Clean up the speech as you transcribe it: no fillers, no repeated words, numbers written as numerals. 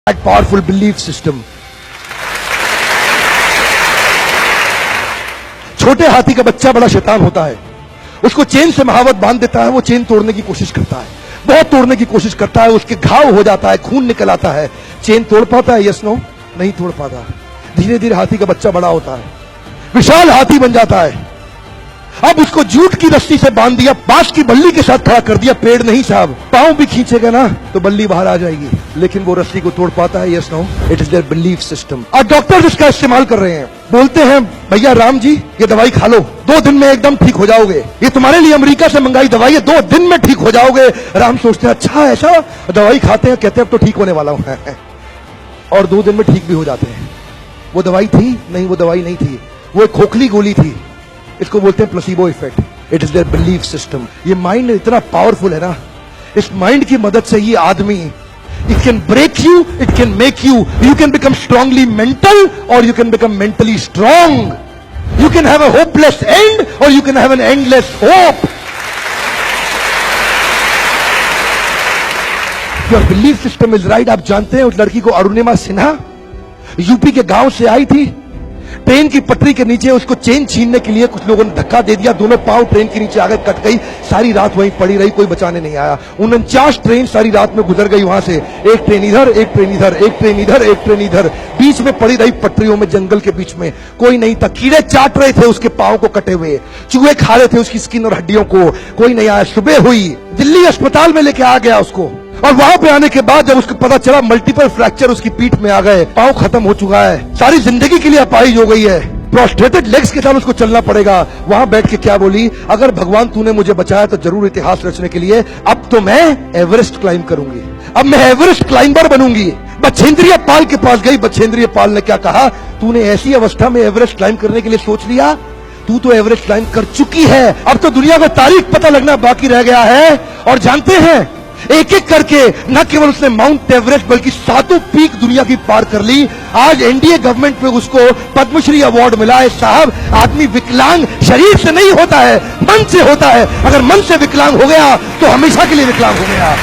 that powerful belief system. छोटे हाथी का बच्चा बड़ा शैतान होता है, उसको चेन से महावत बांध देता है, वो चेन तोड़ने की कोशिश करता है, बहुत तोड़ने की कोशिश करता है, उसके घाव हो जाता है, खून निकल आता है। चेन तोड़ पाता है? Yes no? नहीं तोड़ पाता। धीरे धीरे हाथी का बच्चा बड़ा होता है, विशाल हाथी बन जाता है। अब उसको जूट की रस्सी से बांध दिया, बांस की बल्ली के साथ खड़ा कर दिया। पेड़ नहीं साहब, पांव भी खींचेगा ना तो बल्ली बाहर आ जाएगी, लेकिन वो रस्सी को तोड़ पाता है? Yes no? It is there belief system. और डॉक्टर्स इसका इस्तेमाल कर रहे हैं, बोलते हैं भैया राम जी ये दवाई खा लो, 2 दिन में एकदम ठीक हो जाओगे, ये तुम्हारे लिए अमेरिका से मंगाई दवाई है, 2 दिन में ठीक हो जाओगे। राम सोचते हैं अच्छा ऐसा, दवाई खाते हैं, कहते हैं अब तो ठीक होने वाला हूं और 2 दिन में ठीक भी हो जाते हैं। वो दवाई थी? नहीं, वो दवाई नहीं थी, वो एक खोखली गोली थी। इसको बोलते हैं placebo effect. It is there belief system. ये माइंड इतना पावरफुल है ना, इस माइंड की मदद से ये आदमी, it can break you, it can make you, you can become strongly mental और you can become mentally strong. You can have a hopeless end और you can have an endless hope. Your belief system is right. आप जानते हैं उस लड़की को, Arunima Sinha, UP के गांव से आई थी, ट्रेन की पटरी के नीचे उसको चेन छीनने के लिए कुछ लोगों ने धक्का दे दिया, दोनों पांव ट्रेन के नीचे आकर कट गई, सारी रात वहीं पड़ी रही, कोई बचाने नहीं आया। 49 ट्रेन सारी रात में गुजर गई वहां से, एक ट्रेन इधर, एक ट्रेन इधर, एक ट्रेन इधर, एक ट्रेन इधर, बीच में पड़ी रही पटरियों में, जंगल के बीच में, कोई नहीं था। कीड़े चाट रहे थे उसके पांव को कटे हुए, चूहे खा रहे थे उसकी स्किन और हड्डियों को, कोई नहीं आया। सुबह हुई, दिल्ली अस्पताल में लेके आ गया उसको, और वहां पे आने के बाद जब उसको पता चला मल्टीपल फ्रैक्चर उसकी पीठ में आ गए, पांव खत्म हो चुका है, सारी जिंदगी के लिए अपाहिज हो गई है, प्रोस्ट्रेटेड लेग्स के साथ उसको चलना पड़ेगा। वहां बैठ के क्या बोली, अगर भगवान तूने मुझे बचाया तो जरूर इतिहास रचने के लिए, अब तो मैं एवरेस्ट क्लाइंब करूंगी, अब मैं एवरेस्ट क्लाइंबर बनूंगी। बछेंद्रिय पाल के पास गई, बछेंद्रिय पाल ने क्या कहा, तूने ऐसी अवस्था में एवरेस्ट क्लाइंब करने के लिए सोच लिया, तू तो एवरेस्ट क्लाइंब कर चुकी है, अब तो दुनिया को तारीख पता लगना बाकी रह गया है। और जानते हैं, एक एक करके न केवल उसने माउंट एवरेस्ट बल्कि 7 पीक दुनिया की पार कर ली। आज एनडीए गवर्नमेंट में उसको पद्मश्री अवार्ड मिला है। साहब, आदमी विकलांग शरीर से नहीं होता है, मन से होता है। अगर मन से विकलांग हो गया तो हमेशा के लिए विकलांग हो गया।